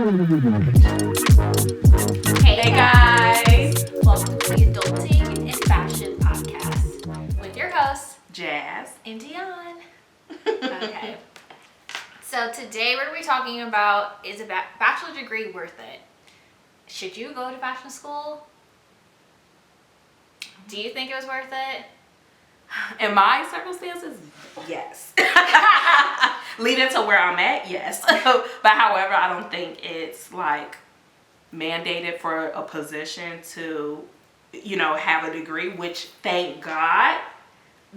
Hey guys! Welcome to the Adulting and Fashion Podcast with your hosts, Jas and D'on. Okay. So today we're going to be talking about, is a bachelor degree worth it? Should you go to fashion school? Do you think it was worth it? In my circumstances, yes. Leading to where I'm at, yes. But however, I don't think it's like mandated for a position to, have a degree, which thank God.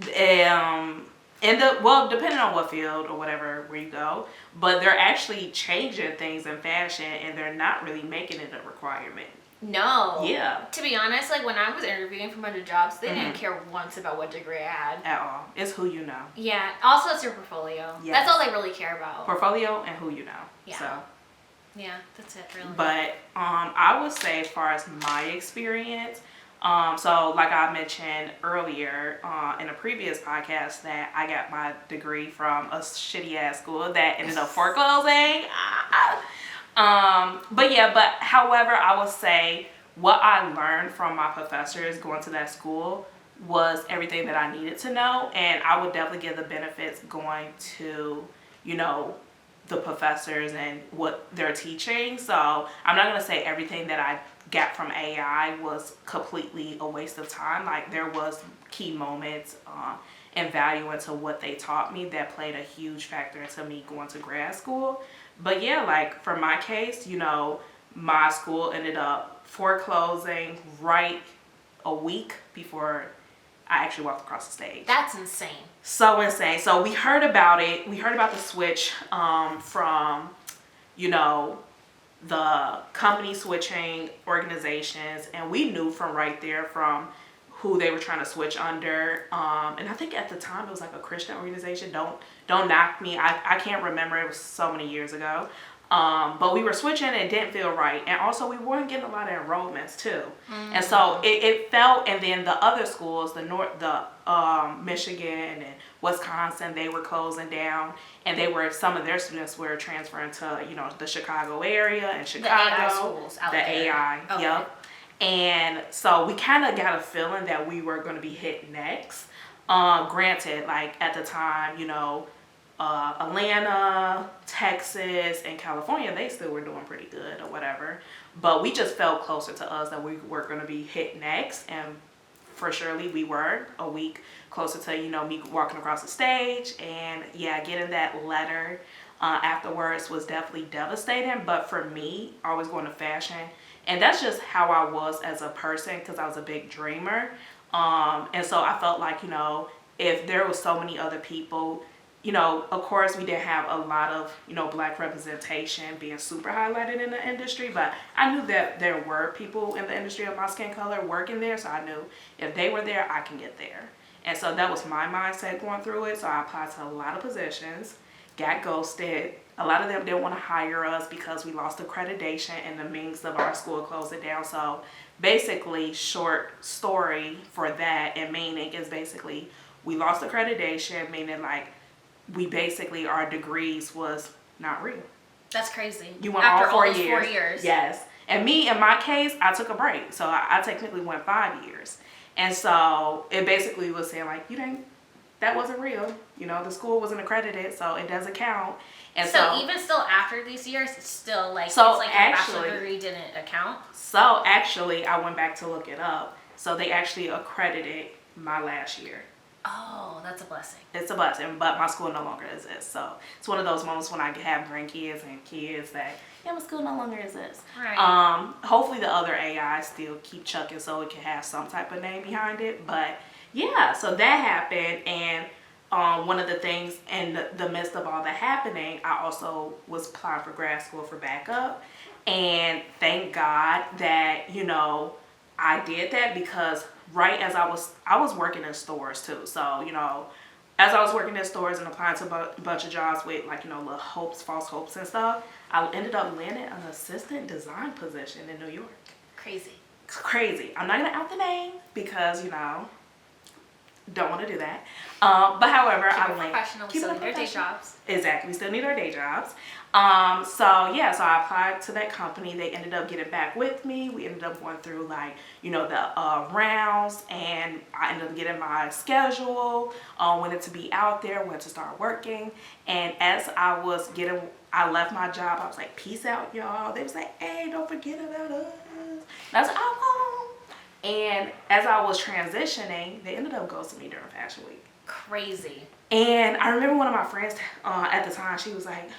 Depending on what field or whatever where you go, but they're actually changing things in fashion and they're not really making it a requirement. No. Yeah. To be honest, like when I was interviewing for a bunch of jobs, they didn't care once about what degree I had. At all. It's who you know. Yeah. Also, it's your portfolio. Yes. That's all they really care about. Portfolio and who you know. Yeah. So. Yeah, that's it, really. But I would say, as far as my experience, so like I mentioned earlier in a previous podcast, that I got my degree from a shitty ass school that ended up foreclosing. But however, I would say what I learned from my professors going to that school was everything that I needed to know, and I would definitely give the benefits going to, the professors and what they're teaching. So I'm not going to say everything that I got from AI was completely a waste of time. Like there was key moments and value into what they taught me that played a huge factor into me going to grad school. But yeah, like for my case, my school ended up foreclosing right a week before I actually walked across the stage. That's insane. So insane. So we heard about it. We heard about the switch from, the company switching organizations. And we knew from right there from who they were trying to switch under. And I think at the time it was like a Christian organization. Don't knock me. I can't remember. It was so many years ago. But we were switching and it didn't feel right. And also we weren't getting a lot of enrollments too. Mm-hmm. And so it felt, and then the other schools, the Michigan and Wisconsin, they were closing down, and some of their students were transferring to, the Chicago area and Chicago. The AI schools out the there. AI, okay. Yep. And so we kind of got a feeling that we were going to be hit next. Granted, like at the time, Atlanta, Texas, and California, they still were doing pretty good or whatever. But we just felt closer to us that we were going to be hit next. And for surely we were a week closer to, me walking across the stage. And yeah, getting that letter afterwards was definitely devastating. But for me, always going to fashion. And that's just how I was as a person, because I was a big dreamer. And so I felt like, if there was so many other people, of course we didn't have a lot of, black representation being super highlighted in the industry, but I knew that there were people in the industry of my skin color working there, so I knew if they were there, I can get there. And so that was my mindset going through it. So I applied to a lot of positions, got ghosted. A lot of them didn't want to hire us because we lost accreditation and the means of our school closed it down. So basically, short story for that and meaning is basically we lost accreditation, meaning like we basically, our degrees was not real. That's crazy. You went after all 4 years. 4 years. Yes. And me, in my case, I took a break. So I technically went 5 years. And so it basically was saying like, that wasn't real. The school wasn't accredited, so it doesn't count. And so even still after these years, it's still like, so it's like your bachelor degree didn't account? So actually, I went back to look it up. So they actually accredited my last year. Oh, that's a blessing. It's a blessing, but my school no longer exists. So it's one of those moments when I have grandkids and kids that, yeah, my school no longer exists. Right. Hopefully the other AIs still keep chucking so it can have some type of name behind it. But yeah, so that happened. And one of the things in the midst of all that happening, I also was applying for grad school for backup. And thank God that, I did that, because right as I was working in stores too. So, as I was working in stores and applying to a bunch of jobs with like, little hopes, false hopes and stuff, I ended up landing an assistant design position in New York. Crazy. It's crazy. I'm not going to out the name because, Don't want to do that. But however, Keep I it went. professional. We still need our day jobs. Exactly. We still need our day jobs. So I applied to that company. They ended up getting back with me. We ended up going through like, the rounds, and I ended up getting my schedule, when to be out there, when to start working. And as I left my job, I was like, peace out, y'all. They was like, hey, don't forget about us. And I was like, oh. And as I was transitioning, they ended up ghosting me during Fashion Week. Crazy. And I remember one of my friends at the time, she was like,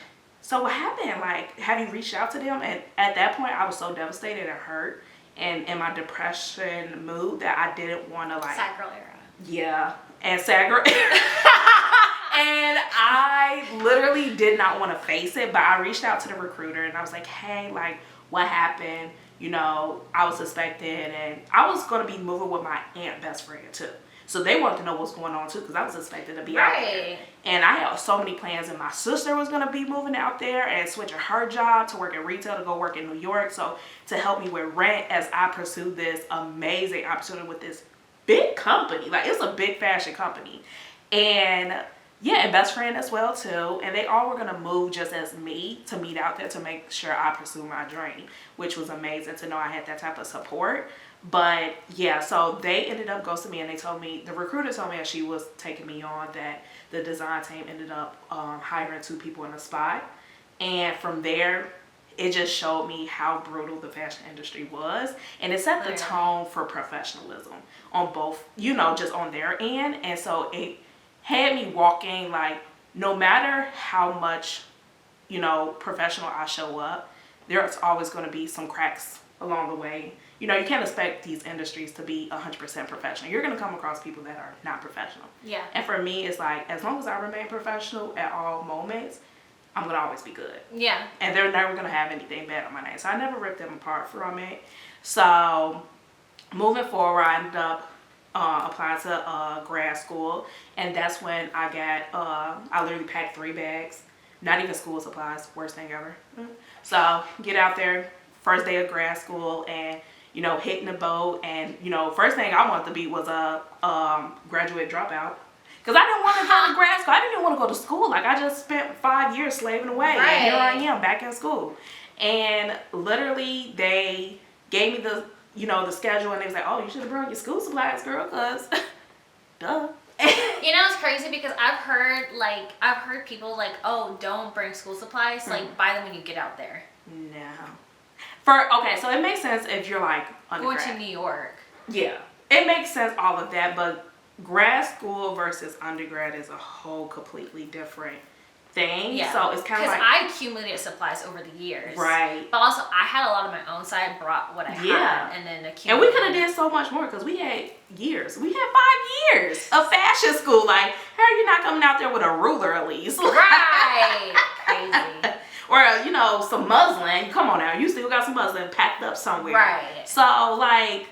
so what happened? Like, have you reached out to them? And at that point, I was so devastated and hurt and in my depression mood that I didn't want to like... Sad girl era. Yeah. And sad girl And I literally did not want to face it, but I reached out to the recruiter and I was like, hey, like, what happened? I was suspected, and I was going to be moving with my aunt best friend too. So they wanted to know what's going on too, because I was expected to be out there. And I had so many plans, and my sister was going to be moving out there and switching her job to work in retail to go work in New York. So to help me with rent as I pursued this amazing opportunity with this big company. Like, it's a big fashion company. And and best friend as well too. And they all were gonna move just as me to meet out there to make sure I pursue my dream, which was amazing to know I had that type of support. But so they ended up ghosting me, and the recruiter told me as she was taking me on that the design team ended up hiring 2 people in the spot. And from there, it just showed me how brutal the fashion industry was. And it set the tone for professionalism on both, just on their end. And so it had me walking like, no matter how much, professional I show up, there's always going to be some cracks along the way. You can't expect these industries to be 100% professional. You're going to come across people that are not professional. Yeah. And for me, it's like, as long as I remain professional at all moments, I'm going to always be good. Yeah. And they're never going to have anything bad on my name. So I never ripped them apart from it. So moving forward, I ended up applied to grad school, and that's when I got I literally packed 3 bags, not even school supplies, worst thing ever. So get out there, first day of grad school, and hitting the boat, and first thing I wanted to be was a graduate dropout, because I didn't want to go to grad school. I didn't even want to go to school. Like, I just spent 5 years slaving away, and here I am back in school. And literally they gave me the the schedule, and they was like, oh, you should have brought your school supplies, girl, because duh. It's crazy because I've heard people like, oh, don't bring school supplies, like buy them when you get out there. No. So it makes sense if you're like undergrad. Going to New York. Yeah. It makes sense, all of that, but grad school versus undergrad is a whole completely different thing. Yeah. So it's kind of like, because I accumulated supplies over the years. Right. But also I had a lot of my own, so I brought what I had and then accumulated. And we could have did so much more, because we had years. We had 5 years of fashion school. Like, how are you not coming out there with a ruler at least? Right. Crazy. Or, some muslin. Come on now. You still got some muslin packed up somewhere. Right. So, like,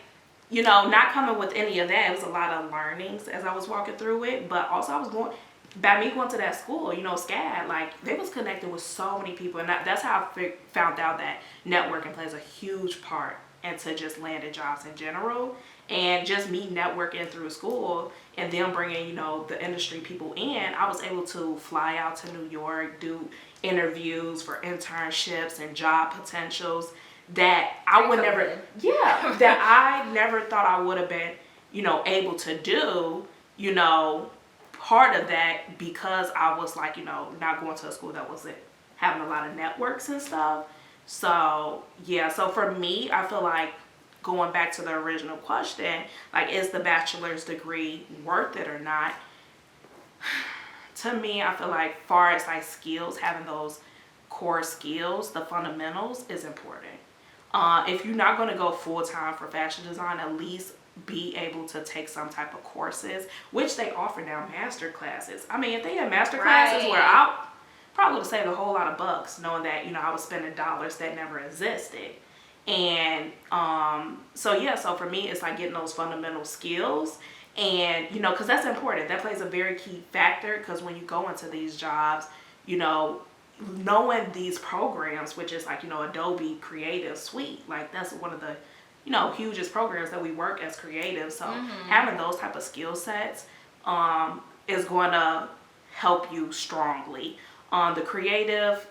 not coming with any of that. It was a lot of learnings as I was walking through it. But also by me going to that school, SCAD, like, they was connected with so many people. And that's how I found out that networking plays a huge part into just landing jobs in general. And just me networking through school and them bringing, the industry people in, I was able to fly out to New York, do interviews for internships and job potentials that I would never, that I never thought I would have been, able to do, part of that, because I was like, not going to a school that wasn't having a lot of networks and stuff. So, so for me, I feel like, going back to the original question, like, is the bachelor's degree worth it or not? To me, I feel like, far as like skills, having those core skills, the fundamentals is important. If you're not going to go full-time for fashion design, at least be able to take some type of courses, which they offer now, master classes. I mean, if they had master classes where I probably would have saved a whole lot of bucks, knowing that, I was spending dollars that never existed. And so for me, it's like getting those fundamental skills, and because that's important. That plays a very key factor, because when you go into these jobs, knowing these programs, which is like Adobe Creative Suite, like that's one of the hugest programs that we work as creatives. So having those type of skill sets is going to help you strongly. The creative,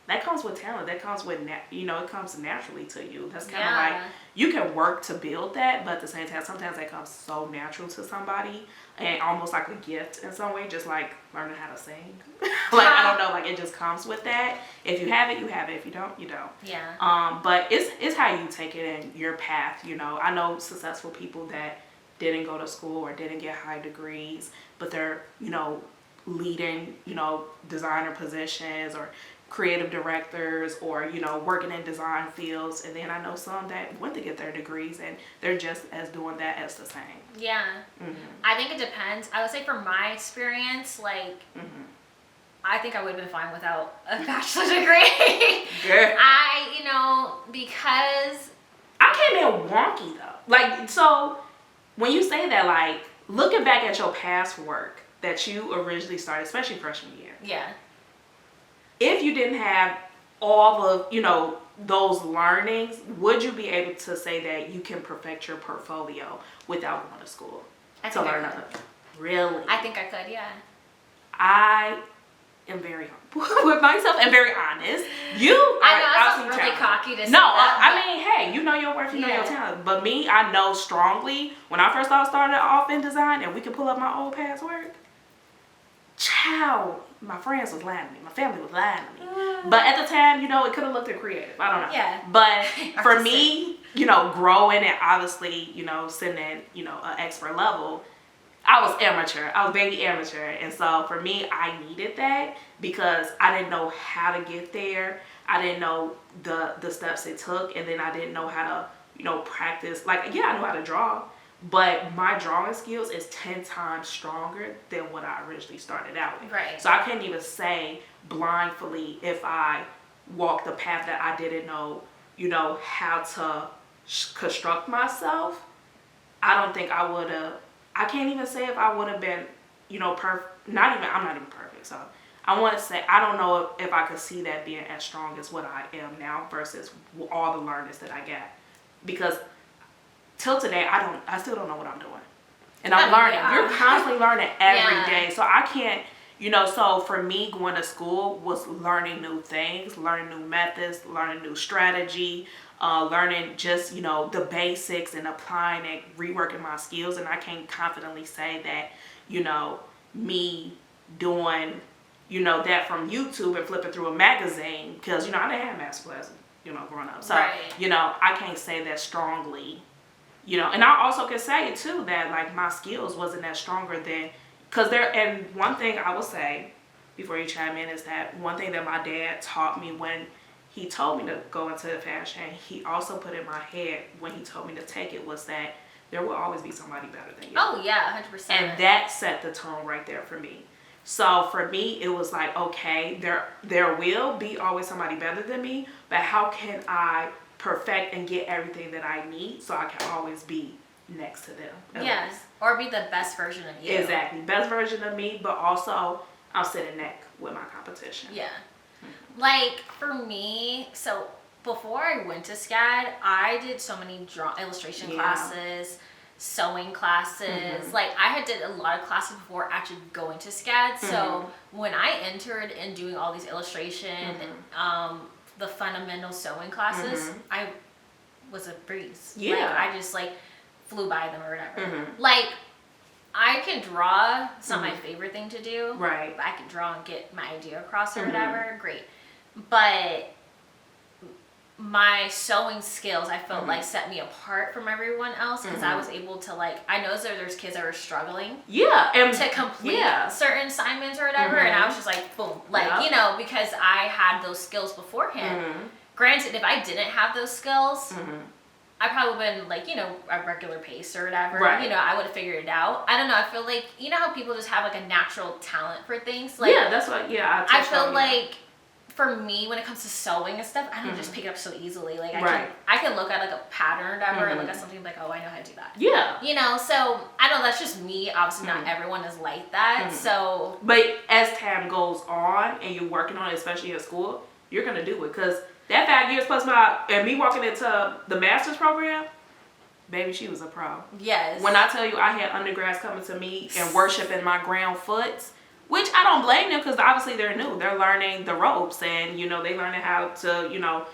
that comes with talent. That comes with, it comes naturally to you. That's kind of like, you can work to build that, but at the same time, sometimes that comes so natural to somebody and almost like a gift in some way, just like learning how to sing. Like, I don't know, like it just comes with that. If you have it, you have it. If you don't, you don't. Yeah. But it's how you take it in your path, I know successful people that didn't go to school or didn't get high degrees, but they're, leading, designer positions or creative directors or, working in design fields. And then I know some that went to get their degrees and they're just as doing that as the same. Yeah. I think it depends. I would say from my experience, like, I think I would have been fine without a bachelor's degree. Girl. Because I came in wonky though. Like, so when you say that, like, looking back at your past work that you originally started, especially freshman year. Yeah. If you didn't have all of, those learnings, would you be able to say that you can perfect your portfolio without going to school to learn nothing? Really? I think I could, yeah. I am very humble with myself and very honest. I know, I sound really cocky to say No, that. I mean, hey, you know your worth, you know your talent. But me, I know strongly, when I first started off in design, and we could pull up my old past work, child, my friends was lying to me. My family was lying to me. But at the time, it could have looked creative. I don't know. Yeah. But for me, growing and obviously, sitting at, an expert level, I was amateur. I was baby amateur. And so for me, I needed that because I didn't know how to get there. I didn't know the steps it took. And then I didn't know how to, practice. Like, yeah, I know how to draw. But my drawing skills is 10 times stronger than what I originally started out with. Right. So I can't even say blindly if I walked the path that I didn't know, how to construct myself. I don't think I would have. I can't even say if I would have been, perfect. I'm not even perfect. So I want to say, I don't know if I could see that being as strong as what I am now versus all the learnings that I got. Because till today, I still don't know what I'm doing. And I'm learning. Yeah. You're constantly learning every day. So I can't, so for me, going to school was learning new things, learning new methods, learning new strategy, learning just, the basics and applying it, reworking my skills. And I can confidently say that, me doing, that from YouTube and flipping through a magazine, because, I didn't have master classes, growing up. So, I can't say that strongly. And I also can say too that like my skills wasn't that stronger than, and one thing I will say before you chime in is that one thing that my dad taught me when he told me to go into fashion, he also put in my head when he told me to take it was that there will always be somebody better than you. Oh yeah, 100%. And that set the tone right there for me. So for me, it was like, okay, there will be always somebody better than me, but how can I perfect and get everything that I need so I can always be next to them? Yes, or be the best version of you. Exactly, best version of me, but also I'm sitting neck with my competition. Yeah. Like for me, so before I went to SCAD, I did so many illustration classes, sewing classes. Like I had did a lot of classes before actually going to SCAD. So when I entered in doing all these illustration, the fundamental sewing classes, I was a breeze. Yeah. Like I just like flew by them or whatever. Like I can draw. It's not my favorite thing to do. Right. But I can draw and get my idea across or whatever. Great. But my sewing skills, I felt like set me apart from everyone else because I was able to like, I know there's kids that were struggling and to complete certain assignments or whatever, and I was just like, boom, like, because I had those skills beforehand. Granted, if I didn't have those skills, I probably would have been like, a regular pace or whatever. Right. I would have figured it out. I don't know. I feel like, how people just have like a natural talent for things? Like, that's what, I feel like for me, when it comes to sewing and stuff, I don't just pick it up so easily. Like I can look at like a pattern or whatever and look at something like, oh, I know how to do that. Yeah. So I know that's just me. Obviously, not everyone is like that. So, but as time goes on and you're working on it, especially in school, you're gonna do it because that 5 years plus and me walking into the master's program, Baby, she was a pro. Yes. When I tell you I had undergrads coming to me and worshiping my ground foots, which I don't blame them because obviously they're new. They're learning the ropes and, you know, they learning how to, you know,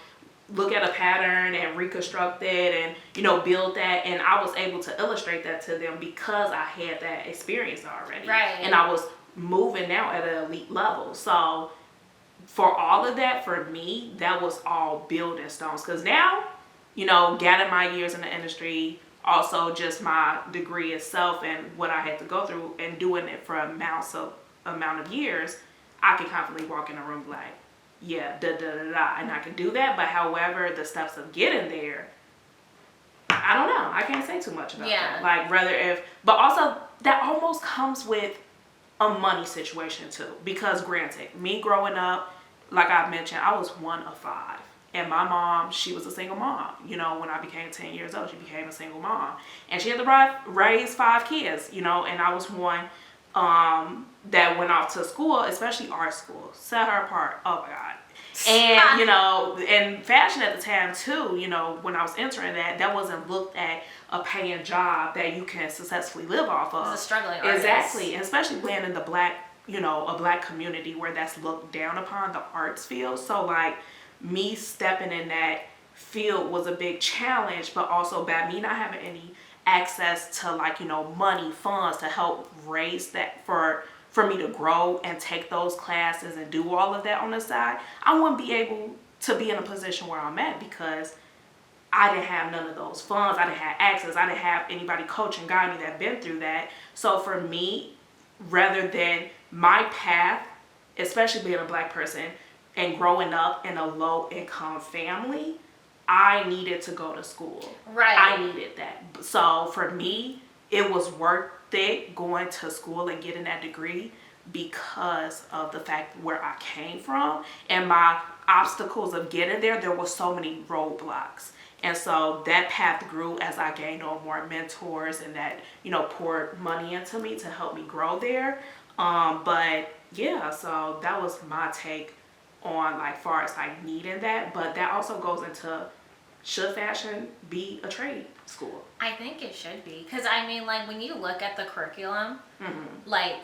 look at a pattern and reconstruct it and, you know, build that. And I was able to illustrate that to them because I had that experience already. Right. And I was moving now at an elite level. So for all of that, for me, that was all building stones. Because now, you know, gathering my years in the industry, also just my degree itself and what I had to go through and doing it for amount of years, I can confidently walk in a room like, yeah, and I can do that. But however, the steps of getting there, I don't know. I can't say too much about that. Like, but also that almost comes with a money situation too. Because granted, me growing up, like I mentioned, I was one of 5. And my mom, she was a single mom. You know, when I became 10 years old, she became a single mom. And she had to raise 5 kids, you know, and I was one that went off to school, especially art school. Set her apart. Oh, my God. And, you know, and fashion at the time, too, you know, when I was entering that wasn't looked at a paying job that you can successfully live off of. As a struggling artist. Exactly. And especially being in the black, you know, a black community where that's looked down upon, the arts field. So, like, me stepping in that field was a big challenge, but also by me not having any access to, like, you know, money, funds to help raise that for me to grow and take those classes and do all of that on the side, I wouldn't be able to be in a position where I'm at because I didn't have none of those funds. I didn't have access. I didn't have anybody coaching, guiding me that been through that. So for me, rather than my path, especially being a black person, and growing up in a low income family, I needed to go to school. Right. I needed that. So for me, it was worth it going to school and getting that degree because of the fact where I came from and my obstacles of getting there. There were so many roadblocks. And so that path grew as I gained on more mentors and that, you know, poured money into me to help me grow there. But yeah, so that was my take on, like, far as like needing that. But that also goes into, should fashion be a trade school? I think it should be. Because, I mean, like, when you look at the curriculum, Mm-hmm. like,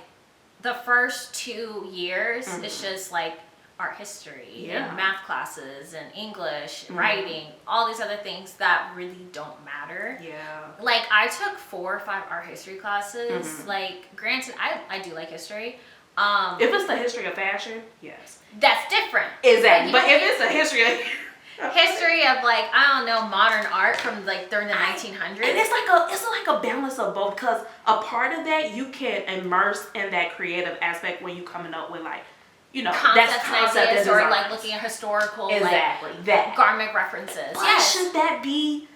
the first 2 years, Mm-hmm. it's just, like, art history Yeah. and math classes and English, Mm-hmm. writing, all these other things that really don't matter. Yeah. Like, I took 4 or 5 art history classes. Mhm. Like, granted, I do like history. If it's the history of fashion, yes. That's different. Exactly. Like, But if it's a history of history of, like, I don't know, modern art from, like, during the 1900s. And it's like a balance of both, because a part of that you can immerse in that creative aspect when you coming up with, like, you know, that's concept and or design. like looking at historical Exactly, like that. garment references. But Yes. should that be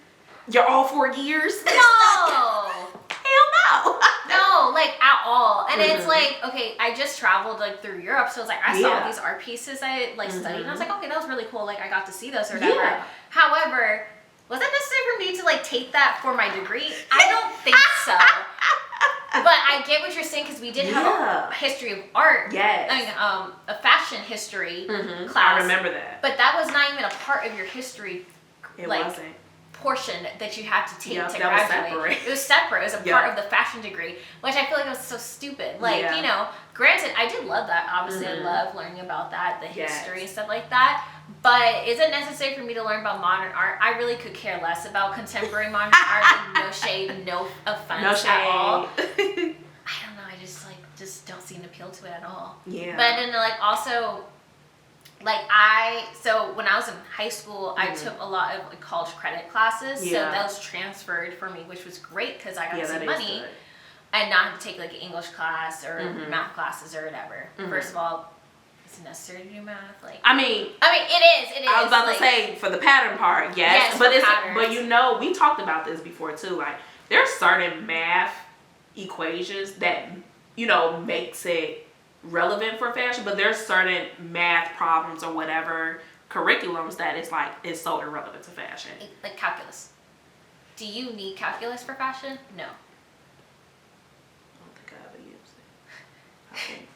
your all 4 years? No. Hell no. No, like at all. And it's Mhm. like, okay, I just traveled like through Europe, so it's like I saw Yeah. these art pieces I like studied, and I was Mhm. like, okay, that was really cool. Like I got to see those or whatever. Yeah. However, was that necessary for me to like take that for my degree? I don't think so. But I get what you're saying because we did have Yeah. a history of art. Yes. I mean, a fashion history Mhm. class. I remember that. But that was not even a part of your history It like, wasn't. portion that you had to take Yeah, to that was graduate. separate. It was separate. It was a Yeah. part of the fashion degree, which I feel like was so stupid. Like, Yeah. you know, granted, I did love that. Obviously, Mhm. I love learning about that, the Yes. history and stuff like that. But is it necessary for me to learn about modern art? I really could care less about contemporary modern art. Like, no shade, no offense No shade. at all. I don't know. I just don't see an appeal to it at all. Yeah. But then like also, like so when I was in high school, I took a lot of like college credit classes. Yeah. So that was transferred for me, which was great because I got Yeah, to that save is money good. and not have to take like an English class or Mhm. math classes or whatever. Mhm. First of all, is it necessary to do math? Like, I mean, it is. I was about like, to say for the pattern part, yes, Yes, but for it's patterns. but you know we talked about this before too. Like there's certain math equations that you know makes it relevant for fashion, but there's certain math problems or whatever curriculums that it's so irrelevant to fashion. like calculus. Do you need calculus for fashion? No. I don't think I ever used it. I think.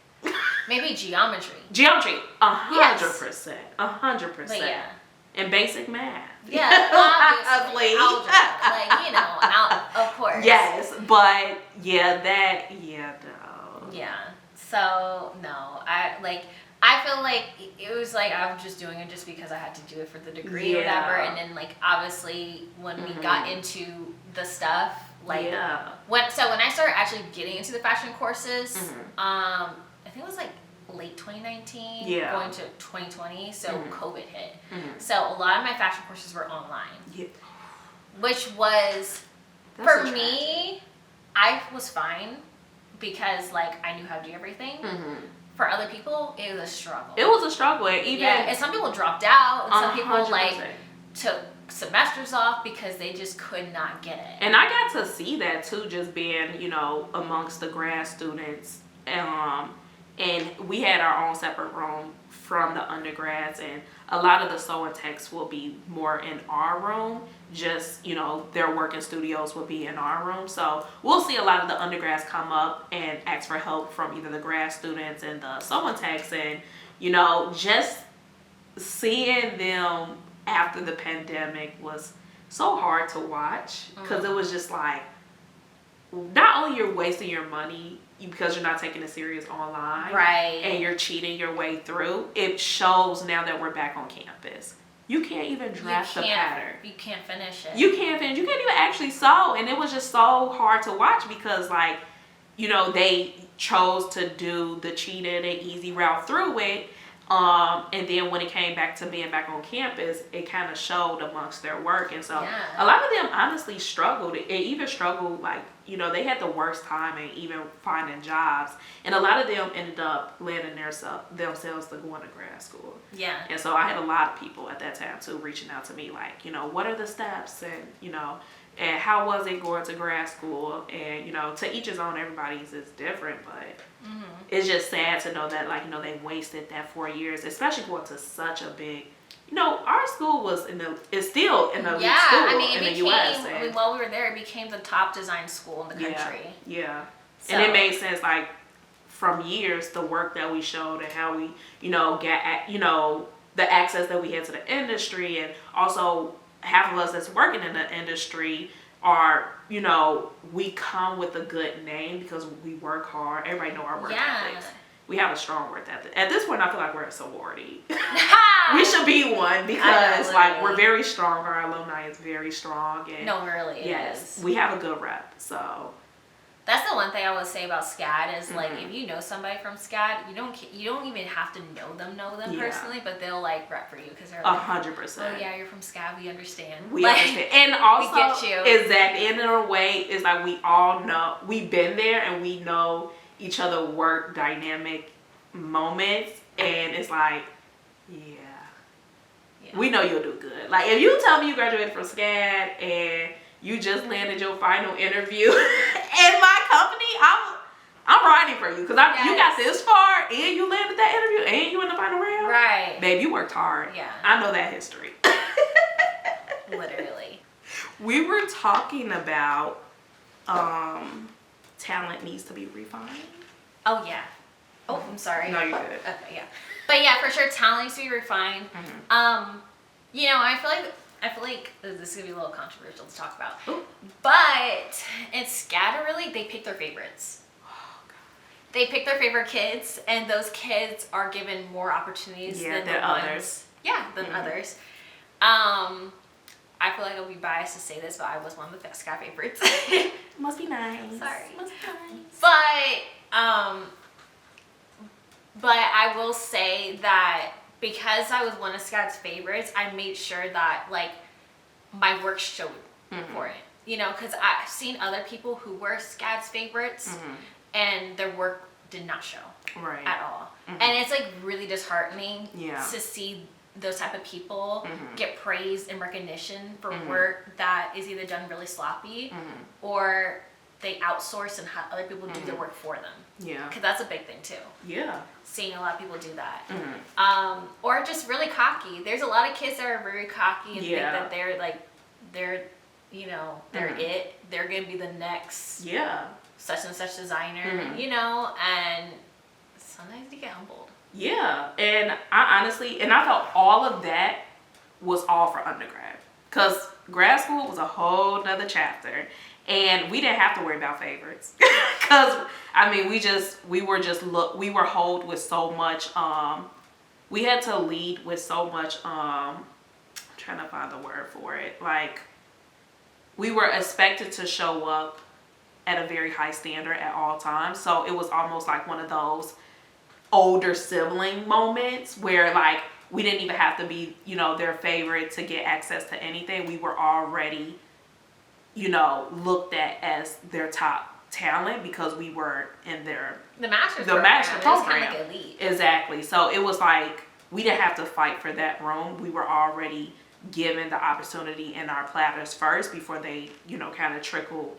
Maybe geometry. Geometry, Yes. 100%, 100%. But yeah. and basic math. Yeah, obviously. Algebra, like, you know, of course. Yes, but no. Yeah. So no, I feel like it was like I was just doing it just because I had to do it for the degree or whatever, and then like obviously when we got into the stuff, like when I started actually getting into the fashion courses, I think it was like late 2019, going to 2020, so COVID hit. So a lot of my fashion courses were online, which was for me, I was fine because like I knew how to do everything. For other people, it was a struggle. It was a struggle, and some people dropped out, and some people like took semesters off because they just could not get it. And I got to see that too, just being, you know, amongst the grad students. And we had our own separate room from the undergrads, and a lot of the sewing techs will be more in our room. Just, you know, their working studios will be in our room. So we'll see a lot of the undergrads come up and ask for help from either the grad students and the sewing techs. And, you know, just seeing them after the pandemic was so hard to watch, because it was just like, not only you're wasting your money because you're not taking it serious online, right, and you're cheating your way through. It shows now that we're back on campus. You can't even draft the pattern. You can't finish it. You can't finish. You can't even actually sew. And it was just so hard to watch because, like, you know, they chose to do the cheating and easy route through it. And then when it came back to being back on campus, it kind of showed amongst their work. And so a lot of them honestly struggled. It even struggled, like, you know, they had the worst time in even finding jobs. And a lot of them ended up landing themselves to going to grad school. Yeah. And so I had a lot of people at that time too reaching out to me like, you know, what are the steps, and, you know, and how was it going to grad school? And, you know, to each his own, everybody's is different, but it's just sad to know that, like, you know, they wasted that 4 years, especially going to such a big, you know, our school is still in the school in the U.S. While we were there, it became the top design school in the country. Yeah. So. And it made sense, like, from years, the work that we showed and how we, you know, get, you know, the access that we had to the industry, and also half of us that's working in the industry are, you know, we come with a good name because we work hard. Everybody know our work ethics. We have a strong work ethic. At this point, I feel like we're a sorority. We should be one because, like, we're very strong. Our alumni is very strong. And no, really, it is. We have a good rep, so. That's the one thing I would say about SCAD is, like, if you know somebody from SCAD, you don't even have to know them personally, but they'll, like, rep for you because they're like, 100%. Oh yeah, you're from SCAD, we understand. We understand. And also, we get you. Exactly. And in a way, it's like we all know, we've been there and we know each other work dynamic moments, and it's like, we know you'll do good. Like, if you tell me you graduated from SCAD and you just landed your final interview in my company, I'm riding for you because you got this far and you landed that interview and you in the final round. Right. Babe, you worked hard. Yeah. I know that history. Literally. We were talking about talent needs to be refined. Oh, yeah. Oh, I'm sorry. No, you're good. Okay, yeah. But yeah, for sure, talent needs to be refined. You know, I feel like this is gonna be a little controversial to talk about. Ooh. But in SCAD, really, they pick their favorites. Oh, God. They pick their favorite kids, and those kids are given more opportunities than others. Yeah, than others. I feel like I'll be biased to say this, but I was one of the SCAD favorites. Must be nice. Sorry. Must be nice. But I will say that because I was one of SCAD's favorites, I made sure that, like, my work showed for it. You know, because I've seen other people who were SCAD's favorites, and their work did not show at all. And it's, like, really disheartening to see those type of people get praise and recognition for work that is either done really sloppy or they outsource and have other people do their work for them. Yeah. Because that's a big thing too. Yeah. Seeing a lot of people do that. Or just really cocky. There's a lot of kids that are very cocky and think that they're you know, they're it. They're going to be the next such and such designer, you know, and sometimes you get humbled. Yeah. And I honestly, I thought all of that was all for undergrad. Because grad school was a whole nother chapter. And we didn't have to worry about favorites. Because, I mean, we were hold with so much, we had to lead with so much, I'm trying to find the word for it. Like, we were expected to show up at a very high standard at all times. So it was almost like one of those older sibling moments where, like, we didn't even have to be, you know, their favorite to get access to anything. We were already, you know, looked at as their top talent because we were in the master program. It was kind of like elite. Exactly. So it was like we didn't have to fight for that room. We were already given the opportunity in our platters first before they, you know, kind of trickled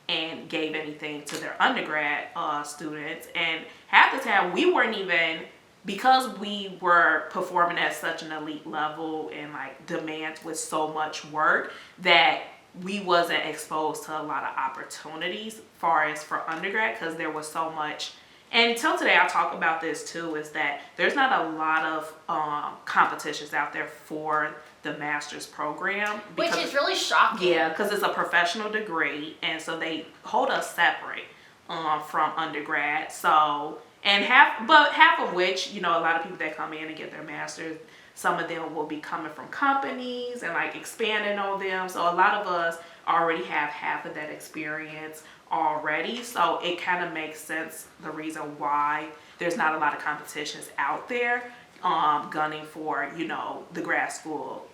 and gave anything to their undergrad students. And half the time we weren't even, because we were performing at such an elite level and like demands with so much work, that we wasn't exposed to a lot of opportunities far as for undergrad, because there was so much. And until today, I talk about this too, is that there's not a lot of competitions out there for the master's program. Which is really shocking. Yeah, because it's a professional degree, and so they hold us separate from undergrad. So, and half of which, you know, a lot of people that come in and get their master's, some of them will be coming from companies and like expanding on them. So a lot of us already have half of that experience already. So it kind of makes sense, the reason why there's not a lot of competitions out there gunning for, you know, the grad school,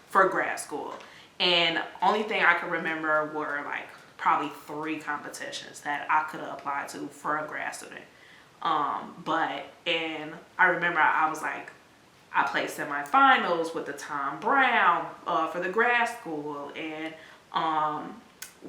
for grad school. And only thing I can remember were like probably 3 competitions that I could have applied to for a grad student. And I remember I was like, I played semifinals with the Tom Brown for the grad school, and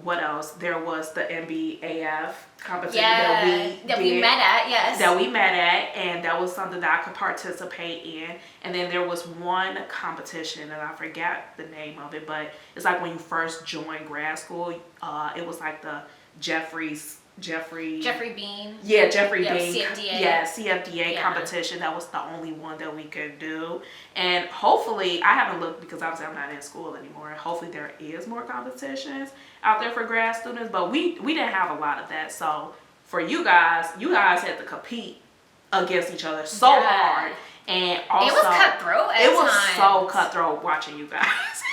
what else? There was the AIF competition that we met at, yes. That we met at, and that was something that I could participate in. And then there was one competition, and I forgot the name of it, but it's like when you first join grad school, it was like the Jeffrey Bean. Yeah, Jeffrey Bean. CFDA. Yeah, CFDA competition. That was the only one that we could do. And hopefully, I haven't looked because obviously I'm not in school anymore. Hopefully there is more competitions out there for grad students, but we didn't have a lot of that. So for you guys had to compete against each other so hard. And also, it was cutthroat at times. It was so cutthroat watching you guys.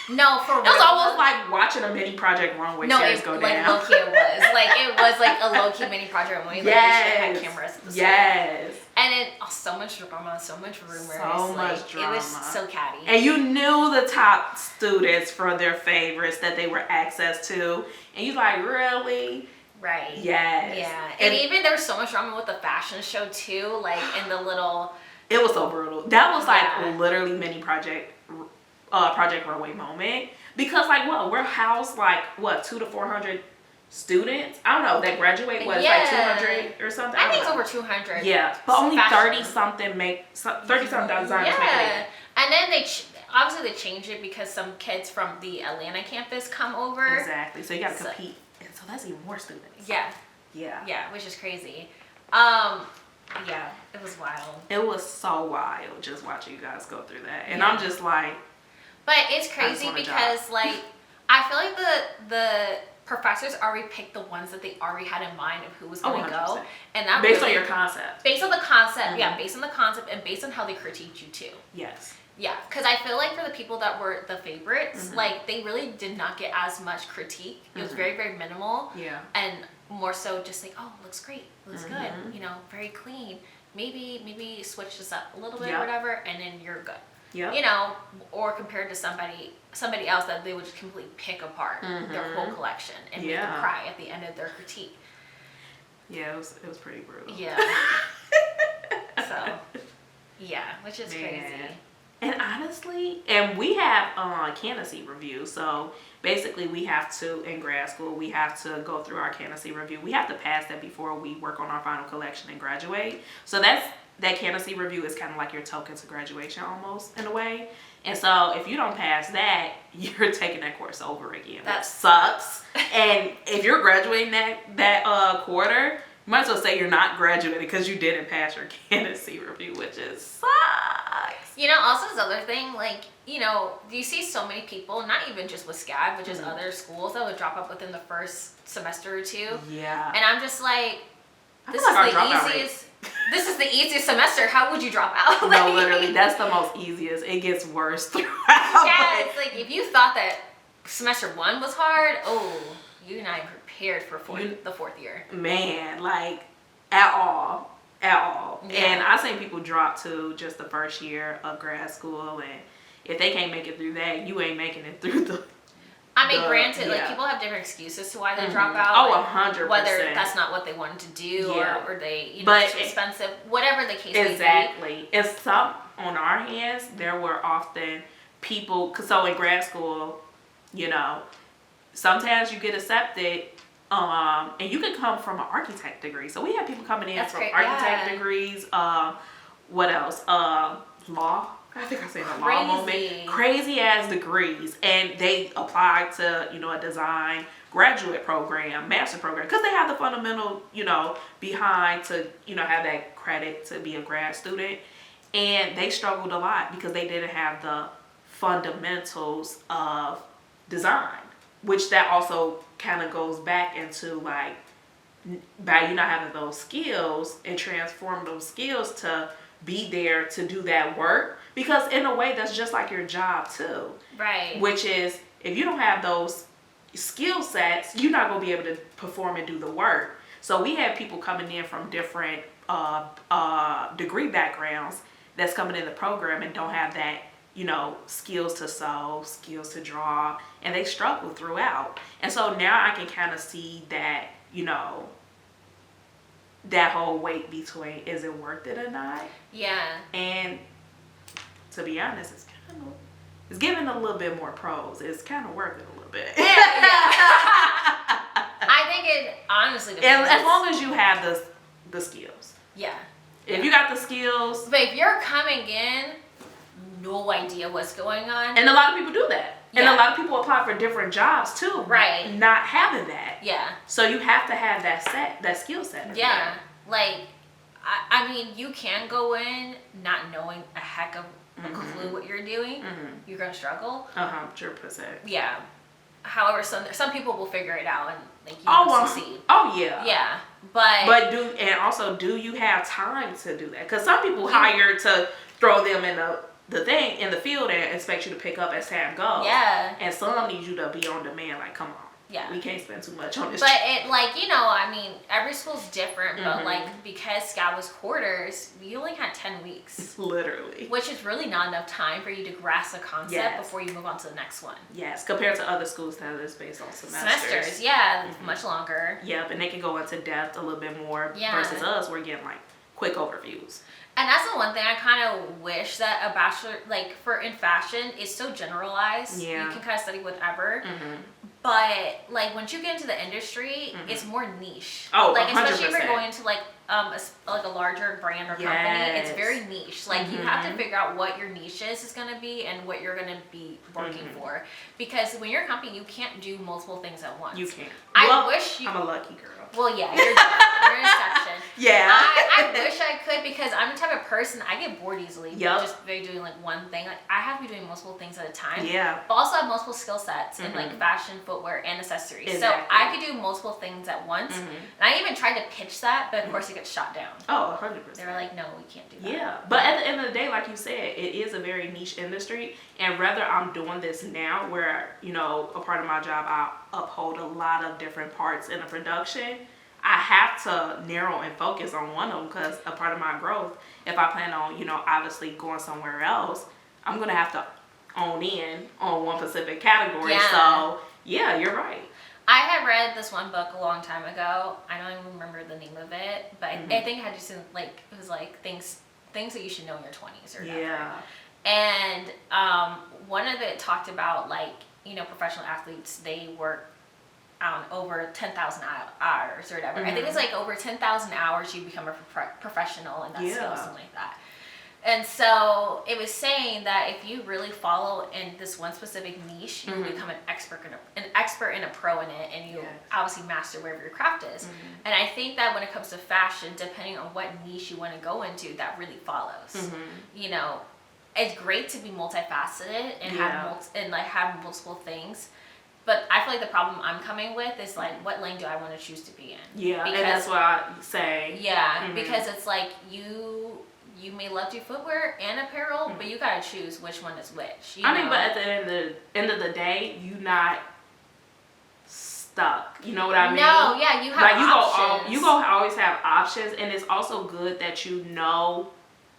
No, for real. It was almost like watching a mini Project Runway series go down. Like low-key it was. Like, it was like a low-key mini Project Runway. Like, we should have had cameras at the school. Yes. And so much drama, so much rumors. So much drama. It was so catty. And you knew the top students for their favorites that they were access to. And you like, really? Right. Yes. Yeah. And even there was so much drama with the fashion show too, like in the little... It was so brutal. That was like literally mini Project Runway moment. Because like we're housed like 200 to 400 students. I don't know, that graduate like 200 or something. I think it's over 200. Yeah, but only 30 something designers make it. And then obviously they changed it because some kids from the Atlanta campus come over. Exactly. So you gotta compete. And so that's even more students. Yeah. Yeah. Yeah, which is crazy. Yeah, it was wild. It was so wild just watching you guys go through that. And yeah. I'm just like... But it's crazy because, like, I feel like the professors already picked the ones that they already had in mind of who was going to go. And that based on your concept. Based on the concept, yeah, based on the concept and based on how they critiqued you, too. Yes. Yeah, because I feel like for the people that were the favorites, like, they really did not get as much critique. It was very, very minimal. Yeah. And more so just like, oh, looks great, looks good, you know, very clean. Maybe switch this up a little bit or whatever, and then you're good. Yeah. You know, or compared to somebody else that they would just completely pick apart their whole collection and make them cry at the end of their critique. Yeah, it was pretty brutal. Yeah. So, yeah, which is crazy. And honestly, and we have candidacy review. So basically we have to, in grad school, we have to go through our candidacy review. We have to pass that before we work on our final collection and graduate. So that candidacy review is kind of like your token to graduation almost, in a way. And so if you don't pass that, you're taking that course over again. That sucks. And if you're graduating that quarter, you might as well say you're not graduating because you didn't pass your candidacy review, which is sucks. You know, also this other thing, like, you know, you see so many people, not even just with SCAD, but just other schools that would drop out within the first semester or two. Yeah. And I'm just like, this is the easiest semester. How would you drop out? No, literally, that's the most easiest. It gets worse throughout. Yeah, it's like, if you thought that semester 1 was hard, you're not even prepared for the fourth year. Man, like, at all. Yeah. And I've seen people drop to just the first year of grad school, and if they can't make it through that, you ain't making it through the... Granted, like, people have different excuses to why they drop out. Oh, 100%. Whether that's not what they wanted to do, or they, you know, it's too expensive, whatever the case may be. Exactly. It's some on our hands. There were often people, so in grad school, you know, sometimes you get accepted, and you can come from an architect degree. So we have people coming in from architect degrees. What else? Law. I think I said a law moment. Crazy ass degrees, and they apply to, you know, a design graduate program, master program, because they have the fundamental, you know, behind to, you know, have that credit to be a grad student, and they struggled a lot because they didn't have the fundamentals of design, which that also kind of goes back into, like, by you not having those skills and transform those skills to be there to do that work, because in a way that's just like your job too, right? Which is, if you don't have those skill sets, you're not going to be able to perform and do the work. So we have people coming in from different degree backgrounds that's coming in the program and don't have that, you know, skills to sew, skills to draw, and they struggle throughout. And so now I can kind of see that, you know, that whole weight between, is it worth it or not? Yeah. And to be honest, it's giving a little bit more pros. It's kind of worth it a little bit. Yeah. I think it honestly depends. As long as you have the skills. Yeah. If you got the skills. But if you're coming in, no idea what's going on. And a lot of people do that. Yeah. And a lot of people apply for different jobs too. Right. Not having that. Yeah. So you have to have that skill set. Yeah. Like, I mean, you can go in not knowing a heck of a clue what you're doing. You're going to struggle. 100%. Yeah. However, some people will figure it out and, like, you succeed. Oh, yeah. Yeah. But do you have time to do that? Because some people hire to throw them in in the field and expect you to pick up as time goes. Yeah. And some need you to be on demand. Like, come on. Yeah. We can't spend too much on this. But it, like, you know, I mean, every school's different, but, like, because SCAD was quarters, you only had 10 weeks. Literally. Which is really not enough time for you to grasp a concept before you move on to the next one. Yes, compared to other schools that is based on semesters. Yeah, much longer. Yep, and they can go into depth a little bit more versus us. We're getting, like, quick overviews. And that's the one thing I kind of wish that a bachelor, like, in fashion, is so generalized. Yeah. You can kind of study whatever. But, like, once you get into the industry, it's more niche. Oh, like, 100%. Especially if you're going to, like, a larger brand or company, it's very niche. Like, you have to figure out what your niche is going to be and what you're going to be working for. Because when you're a company, you can't do multiple things at once. You can't. I'm a lucky girl. Well, yeah, you're an exception. Yeah. I wish I could, because I'm the type of person, I get bored easily. Yep. Just by doing, like, one thing. Like, I have to be doing multiple things at a time. Yeah. But also I have multiple skill sets in, like, fashion, footwear, and accessories. Exactly. So I could do multiple things at once. And I even tried to pitch that, but of course it gets shot down. Oh, 100%. They were like, no, we can't do that. Yeah. But at the end of the day, like you said, it is a very niche industry. And whether I'm doing this now where, you know, a part of my job, I uphold a lot of different parts in a production, I have to narrow and focus on one of them, because a part of my growth, if I plan on, you know, obviously going somewhere else, I'm going to have to own in on one specific category. Yeah. So, yeah, you're right. I had read this one book a long time ago. I don't even remember the name of it, but I think it had just, like, it was like things that you should know in your 20s or whatever. Yeah. And one of it talked about, like, you know, professional athletes, they work over 10,000 hours or whatever. I think it's like over 10,000 hours you become a professional in that skill, something like that. And so it was saying that if you really follow in this one specific niche, you will become an expert and a pro in it, and you obviously master wherever your craft is. And I think that when it comes to fashion, depending on what niche you want to go into, that really follows. You know, it's great to be multifaceted and Yeah. have multiple things. But I feel like the problem I'm coming with is like, what lane do I want to choose to be in? Yeah, because, and that's what I say. Yeah, because it's like you may love to do footwear and apparel, but you gotta choose which one is which. You know? But at the end of the day, you not stuck. You know what I mean? No, yeah, you have options. You gonna always have options, and it's also good that you know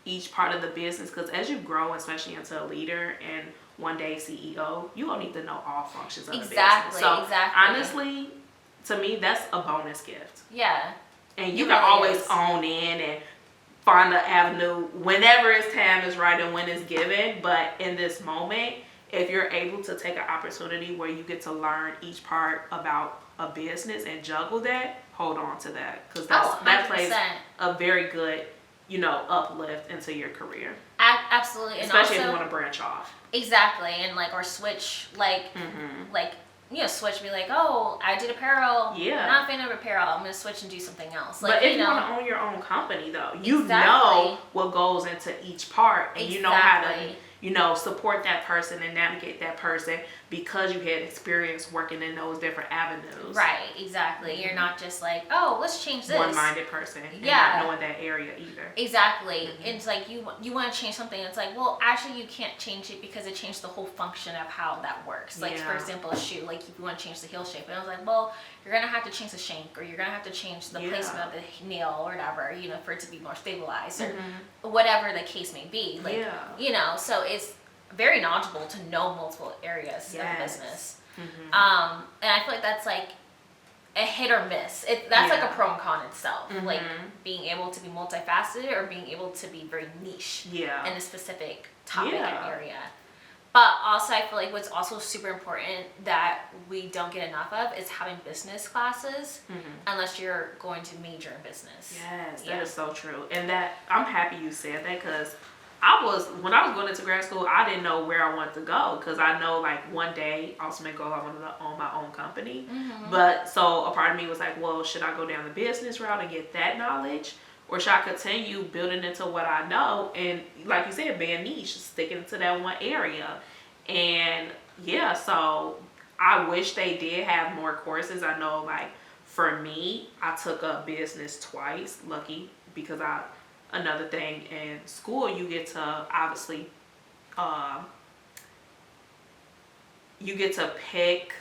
each part of the business, because as you grow, especially into a leader and one day CEO, you gonna need to know all functions of the business. So honestly, to me, that's a bonus gift. Yeah. And you can always own in and find the avenue whenever its time is right and when it's given. But in this moment, if you're able to take an opportunity where you get to learn each part about a business and juggle that, hold on to that, because that plays a very good, uplift into your career. Absolutely. Especially if you want to branch off. Exactly. And or switch, switch and be like, oh, I did apparel. Yeah. I'm not a fan of apparel. I'm going to switch and do something else. But if you want to own your own company, though, you know what goes into each part, and you know how to, support that person and navigate that person because you had experience working in those different avenues. Right, exactly. Mm-hmm. You're not just like, oh, let's change this. One-minded person. And not knowing that area either. Exactly. Mm-hmm. It's like you want to change something. It's like, well, actually you can't change it because it changed the whole function of how that works. Like, for example, a shoe. Like, if you want to change the heel shape. And I was like, well, you're going to have to change the shank, or you're going to have to change the placement of the nail or whatever, for it to be more stabilized, or whatever the case may be. Like, so it's very knowledgeable to know multiple areas of the business. Mm-hmm. And I feel like that's like a hit or miss. That's like a pro and con itself. Mm-hmm. Like being able to be multifaceted or being able to be very niche in a specific topic and area. But also I feel like what's also super important that we don't get enough of is having business classes, unless you're going to major in business. Yes, that is so true. And that I'm happy you said that, because when I was going into grad school, I didn't know where I wanted to go, because I know one day, ultimate goal, I wanted to own my own company. Mm-hmm. But so a part of me was like, well, should I go down the business route and get that knowledge? Or should I continue building into what I know? And like you said, being niche, sticking to that one area. And so I wish they did have more courses. I know for me, I took up business twice, lucky, because another thing in school, you get to obviously, you get to pick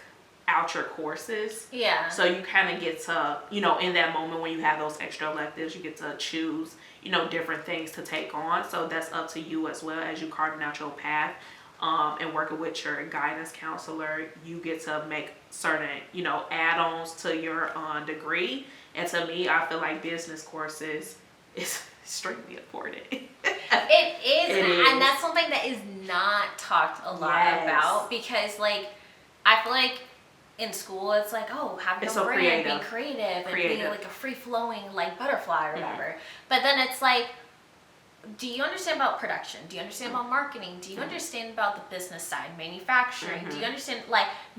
out your courses. Yeah. So you kind of get to, in that moment when you have those extra electives, you get to choose, different things to take on. So that's up to you as well, as you carving out your path, and working with your guidance counselor. You get to make certain, add-ons to your degree. And to me, I feel like business courses is extremely important. It is, and that's something that is not talked a lot about, because I feel like in school it's like, oh, have your own brand, be creative, and be like a free-flowing butterfly or whatever. But then it's like, do you understand about production? Do you understand about marketing? Do you understand about the business side, manufacturing? Do you understand,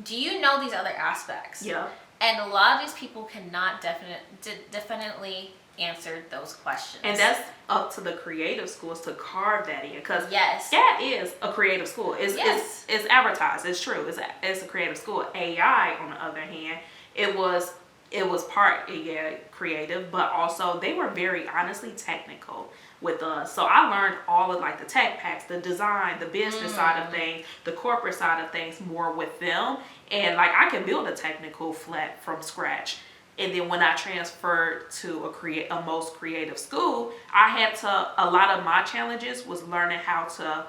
do you know these other aspects? Yeah. And a lot of these people cannot definitely answer those questions. And that's up to the creative schools to carve that in, because that is a creative school. It's advertised. It's true. It's a creative school. AI, on the other hand, it was part creative, but also they were very honestly technical with us. So I learned all of the tech packs, the design, the business side of things, the corporate side of things more with them. And I can build a technical flat from scratch. And then when I transferred to a most creative school, a lot of my challenges was learning how to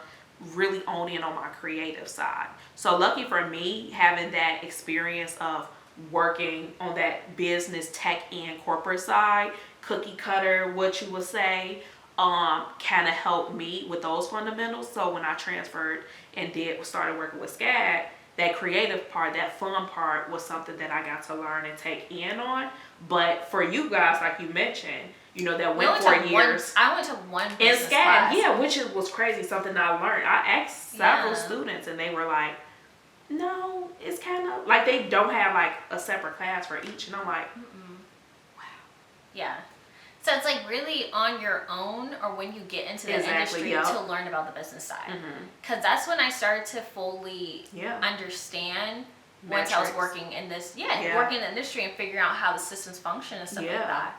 really own in on my creative side. So lucky for me, having that experience of working on that business, tech, and corporate side, cookie cutter, what you would say, kind of helped me with those fundamentals. So when I transferred and started working with SCAD, that creative part, that fun part, was something that I got to learn and take in on. But for you guys, like you mentioned, that went 4 years. I went to one business class. Which was crazy, something I learned. I asked several students, and they were like, no, it's kind of they don't have a separate class for each. And I'm like, wow. Yeah. So it's like really on your own, or when you get into the industry to learn about the business side. Because that's when I started to fully understand once I was working in this, working in the industry and figuring out how the systems function and stuff like that.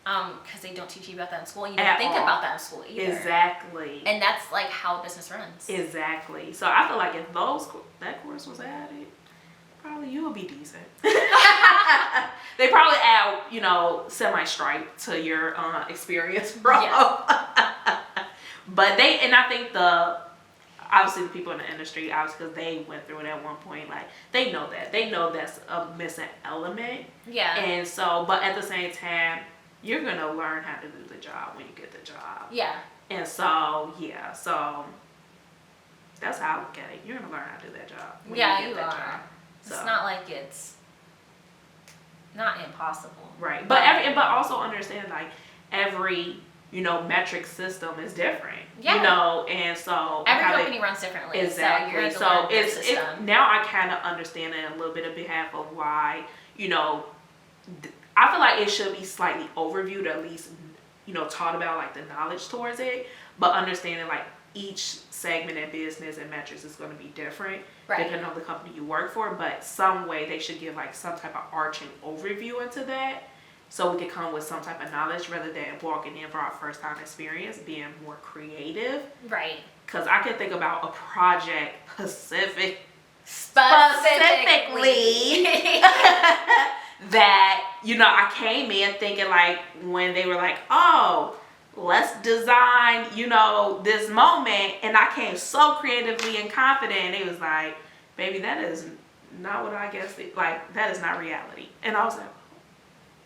Because they don't teach you about that in school. You don't think about that in school either. Exactly. And that's like how a business runs. Exactly. So I feel like if that course was added, probably you would be decent. They probably add, you know, semi-stripe to your experience, bro. Yeah. But I think obviously the people in the industry, obviously because they went through it at one point, like they know that's a missing element. Yeah. And so, but at the same time, you're gonna learn how to do the job when you get the job. Yeah. And so, so that's how I look at it. You're gonna learn how to do that job when you get that job. So. It's not like it's not impossible. Right. But also understand like every, you know, metric system is different. Yeah. You know, and so every company runs differently. Exactly. So it's now I kind of understand it a little bit on behalf of why, you know, I feel like it should be slightly overviewed, at least, you know, taught about like the knowledge towards it, but understanding like each segment in business and metrics is going to be different depending on the company you work for, but some way they should give like some type of arching overview into that so we could come with some type of knowledge rather than walking in for our first time experience, being more creative. Right. Because I can think about a project specifically that, you know, I came in thinking like when they were like, oh, let's design, you know, this moment, and I came so creatively and confident, and it was like, baby, that is not what I guess like that is not reality. And I was like,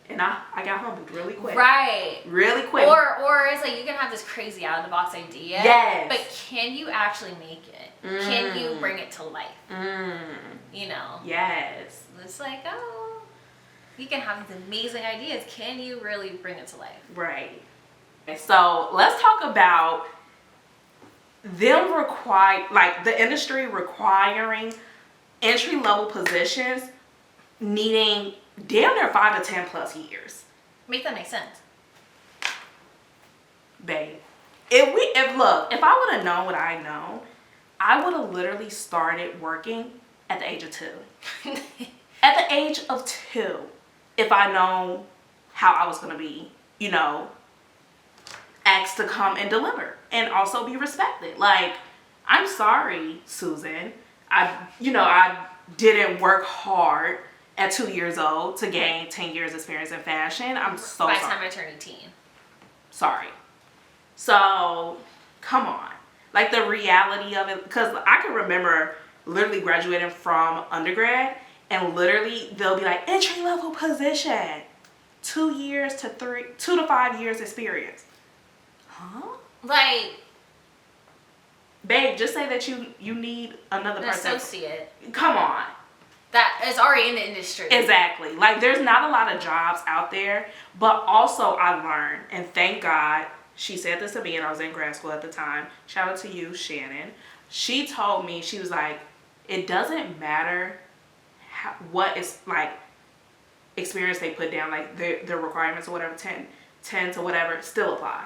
and I got humbled really quick. Right. Really quick. Or it's like you can have this crazy out of the box idea. Yes. But can you actually make it? Can you bring it to life? You know? Yes. It's like, oh, you can have these amazing ideas. Can you really bring it to life? Right. So let's talk about them the industry requiring entry-level positions needing damn near 5 to 10 plus years. Make that make sense. Babe, if I would have known what I know, I would have literally started working at the age of 2. At the age of 2, if I know how I was going to be, you know, asked to come and deliver and also be respected. Like, I'm sorry, Susan. I didn't work hard at 2 years old to gain 10 years experience in fashion. I'm so sorry. By the time I turned 18. Sorry. So, come on. Like, the reality of it, because I can remember literally graduating from undergrad, and literally they'll be like, entry-level position, 2 to 5 years experience. Huh? Like, babe, just say that you need another person. Associate. Come on. That is already in the industry. Exactly. Like, there's not a lot of jobs out there, but also I learned, and thank God she said this to me, and I was in grad school at the time. Shout out to you, Shannon. She told me, she was like, it doesn't matter what is like experience they put down, like their requirements or whatever, 10 to whatever, still apply.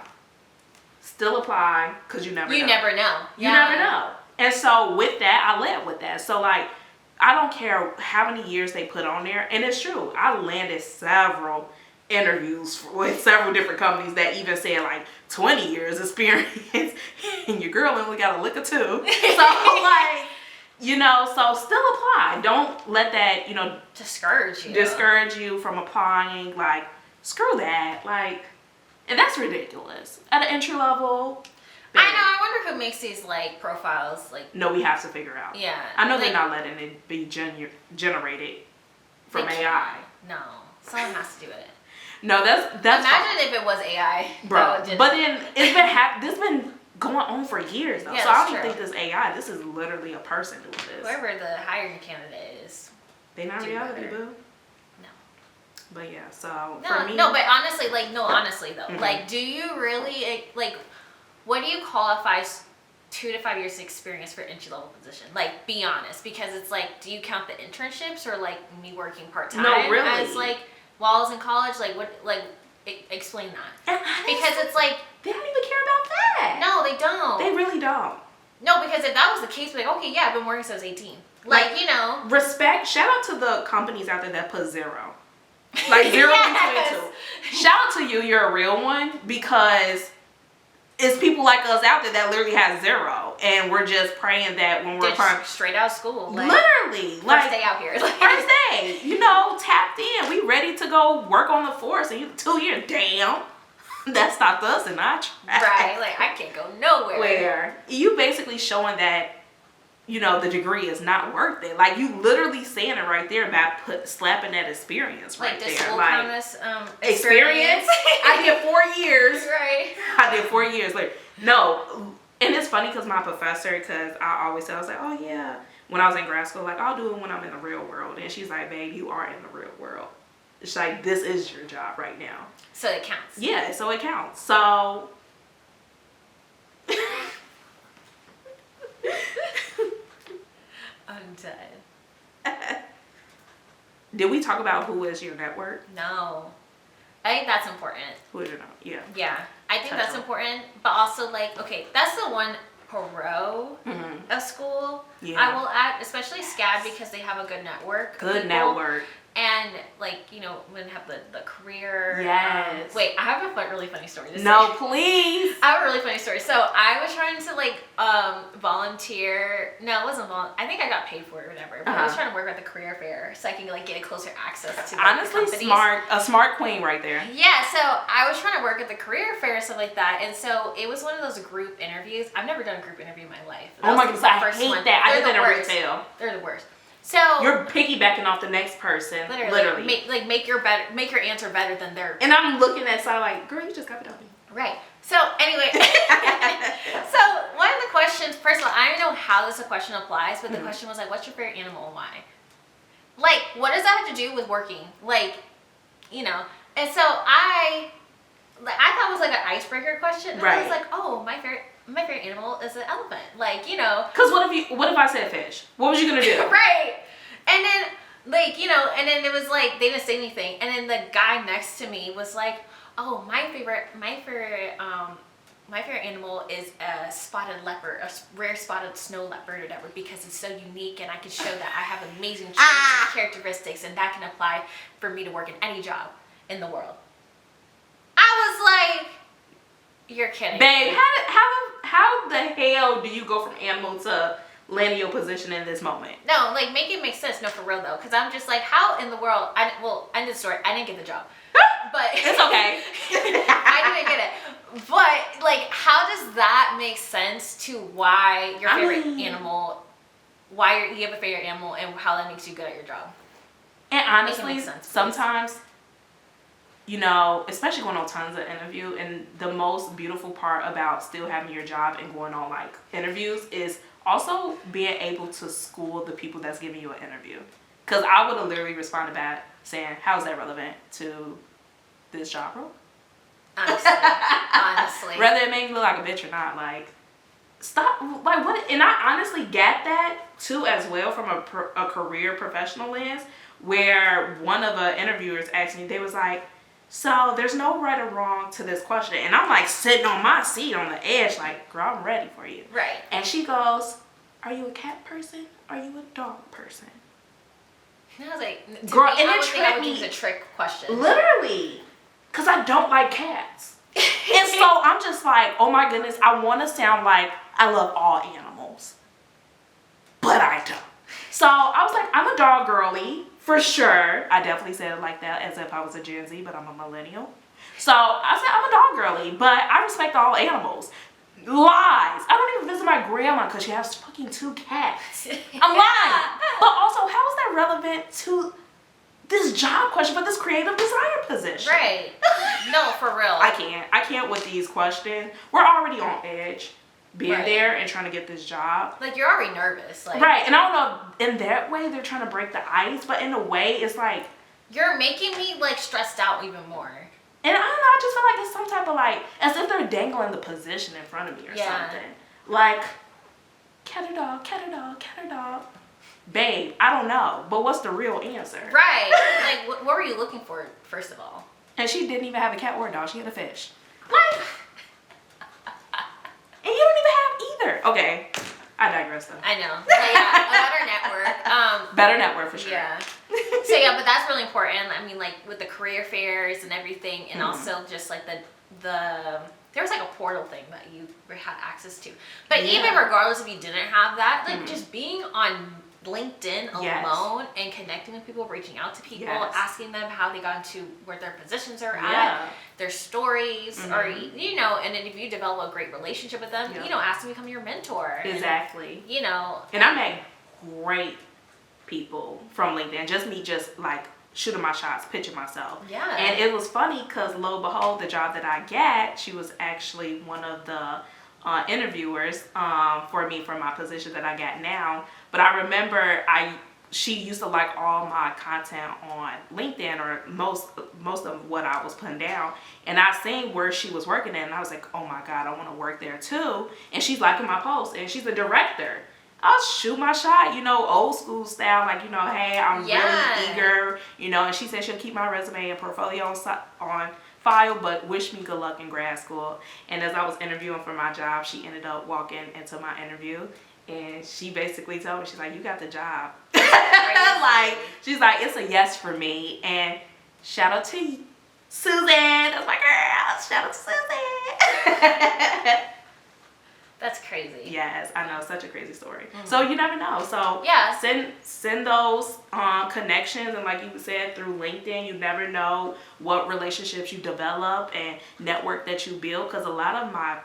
Still apply, because you never know. You never know. You never know. And so with that, I led with that. So like, I don't care how many years they put on there. And it's true. I landed several interviews with several different companies that even said like 20 years experience. And your girl only got a lick or 2. So like, you know, so still apply. Don't let that, you know, discourage you from applying. Like, screw that. Like, and that's ridiculous. At an entry level. I know. I wonder who makes these like profiles. Like, no, we have to figure out. Yeah. I know they're not letting it be generated from AI. No, someone has to do it. No, that's. Imagine fine. if it was AI, bro. But then this been going on for years though. Yeah, so I don't even think this AI. This is literally a person doing this. Whoever the hiring candidate is. They not reality, boo. No. But yeah, so no, for me. No, but honestly, though, like, do you really like? What do you qualify 2 to 5 years experience for entry level position? Like, be honest, because it's like, do you count the internships or like me working part time? No, really. As like while I was in college, like what, like explain that. And Because it's like, they don't even care about that. no, they don't. They really don't. No, because if that was the case, like, okay, yeah, I've been working since 18. Like, you know. Respect. Shout out to the companies out there that put 0. Like 0 Yes. between 2. Shout out to you. You're a real one, because it's people like us out there that literally has 0, and we're just praying that when we're straight out of school, like, literally, first day out here, like, first day, you know, tapped in, we ready to go work on the force, and you 2 years, damn, that stopped us in our tracks. right, like, I can't go nowhere. Where you basically showing that, you know, the degree is not worth it. Like, you literally saying it right there by slapping that experience right like, there. Like, school like, count as experience? I did 4 years. Right. I did 4 years. Like, no. And it's funny because my professor, because I always say, I was like, oh, yeah. When I was in grad school, like, I'll do it when I'm in the real world. And she's like, babe, you are in the real world. It's like, this is your job right now. So it counts. Yeah, so it counts. So... I'm dead. Did we talk about who is your network? No. I think that's important. Who is your network? Yeah. Yeah. I think Touch that's on. important. But also, like, okay, that's the one pro of school. Yeah. I will add, especially SCAD, because they have a good network. of Good people. network. And, like, you know, when they have the career. Yes. Wait, I have a really funny story to say. No, please. I have a really funny story. So I was trying to, like, volunteer. No, it wasn't volunteer. I think I got paid for it or whatever. But I was trying to work at the career fair so I can, like, get closer access to, like, Honestly, the companies. a smart queen right there. Yeah, so I was trying to work at the career fair and stuff like that. And so it was one of those group interviews. I've never done a group interview in my life. Oh my goodness, I first hate one. that. I They're did that the in worst. retail. They're the worst. So You're piggybacking off the next person. Literally. Make your answer better than their. And I'm looking at side like, girl, you just copied on me. Right. So anyway, so one of the questions, first of all, I don't know how this question applies, but the question was like, what's your favorite animal and why? Like, what does that have to do with working? Like, you know, and so I thought it was like an icebreaker question. And I was like, oh, my favorite animal is an elephant. Like, you know. Because what if I said fish? What was you going to do? Right. And then, like, you know, and then it was like, they didn't say anything. And then the guy next to me was like, oh, my favorite animal is a spotted leopard, a rare spotted snow leopard or whatever, because it's so unique and I can show that I have amazing traits and characteristics and that can apply for me to work in any job in the world. I was like, you're kidding. Babe, how the hell do you go from animal to landing your position in this moment? No, like, make it make sense. No, for real though, because I'm just like, how in the world? End of the story. I didn't get the job, but it's okay. I didn't get it. But like, how does that make sense to why your favorite animal? Why you have a favorite animal and how that makes you good at your job? And honestly, make sense, sometimes, you know, especially going on tons of interview, and the most beautiful part about still having your job and going on like interviews is also being able to school the people that's giving you an interview. Because I would have literally responded back saying, how is that relevant to this job role? Honestly. Whether it made me look like a bitch or not, like, stop, like, what? And I honestly get that too as well from a career professional lens, where one of the interviewers asked me, they was like, so there's no right or wrong to this question. And I'm like sitting on my seat on the edge like, girl, I'm ready for you. Right. And she goes, are you a cat person? Are you a dog person? And I was like, girl, and I would think it was a trick question. Literally. Because I don't like cats. And so I'm just like, oh my goodness, I want to sound like I love all animals. But I don't. So I was like, I'm a dog girly. For sure. I definitely said it like that as if I was a Gen Z, but I'm a millennial. So I said I'm a dog girly, but I respect all animals. Lies. I don't even visit my grandma because she has fucking 2 cats. I'm lying. But also, how is that relevant to this job question for this creative designer position? Right. No, for real. I can't with these questions. We're already on edge. Being right. there and trying to get this job. Like, you're already nervous. Like, right. And I don't know, in that way, they're trying to break the ice, but in a way, it's like... You're making me, like, stressed out even more. And I don't know, I just feel like it's some type of, like, as if they're dangling the position in front of me or something. Like, cat or dog, cat or dog, cat or dog. Babe, I don't know, but what's the real answer? Right. Like, what were you looking for, first of all? And she didn't even have a cat or a dog. She had a fish. What? And you don't even have either. Okay, I digress though. I know. But yeah, a better network. Better network for sure. Yeah. So yeah, but that's really important. I mean, like with the career fairs and everything, and also just like the there was like a portal thing that you had access to. But even regardless if you didn't have that, like just being on LinkedIn alone and connecting with people, reaching out to people, asking them how they got into where their positions are at, their stories, or you know, and then if you develop a great relationship with them, you know, ask them to become your mentor. Exactly. And, you know, and I met great people from LinkedIn. Just me, just like shooting my shots, pitching myself. Yeah. And it was funny because lo and behold, the job that I got, she was actually one of the interviewers for me for my position that I got now. But I remember she used to like all my content on LinkedIn, or most of what I was putting down, and I seen where she was working at, and I was like, oh my God, I want to work there too. And she's liking my post, and she's a director. I'll shoot my shot, you know, old school style, like, you know, hey, I'm really eager, you know. And she said she'll keep my resume and portfolio on file, but wish me good luck in grad school. And as I was interviewing for my job, she ended up walking into my interview, and she basically told me, she's like, you got the job. Like, she's like, it's a yes for me. And shout out to Susan. I was like, girl, shout out to Susan. That's crazy. Yes, I know, such a crazy story. So you never know. So send those connections, and like you said, through LinkedIn, you never know what relationships you develop and network that you build. Because a lot of my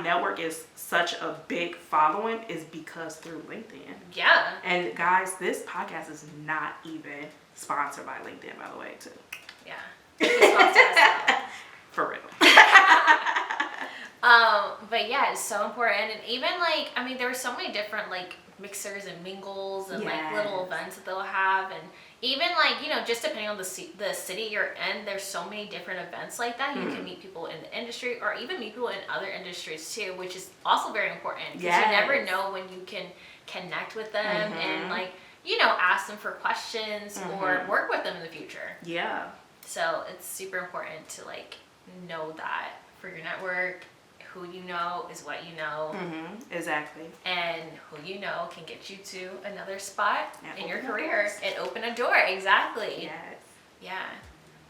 network is such a big following is because through LinkedIn. Yeah. And guys, this podcast is not even sponsored by LinkedIn, by the way, too. Yeah. For real. But yeah, it's so important. And even like, I mean, there were so many different like mixers and mingles and like little events that they'll have. And even like, you know, just depending on the city you're in, there's so many different events like that. You can meet people in the industry, or even meet people in other industries too, which is also very important, because you never know when you can connect with them and like, you know, ask them for questions or work with them in the future. Yeah. So it's super important to like know that for your network. Who you know is what you know. Exactly. And who you know can get you to another spot in your career and open a door. Exactly. Yes. Yeah.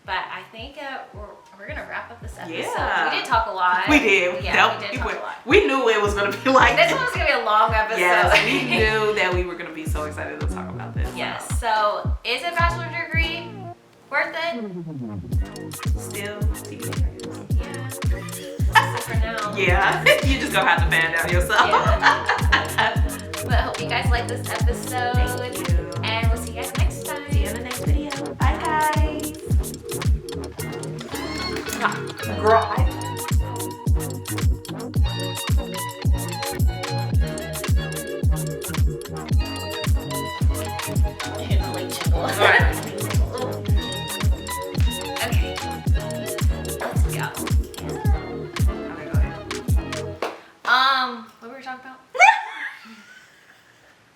But I think we're gonna wrap up this episode. Yeah. We did talk a lot. We did. Yeah, we did talk a lot. We knew it was gonna be like this. One was gonna be a long episode. Yes, we knew that we were gonna be so excited to talk about this. Yes. So is a bachelor degree worth it? Still. For now. Yeah, you just gonna have to fan down yourself. Yeah. But I hope you guys like this episode. Thank you. And we'll see you guys next time. See you in the next video. Bye, guys. Girl, what were we talking about?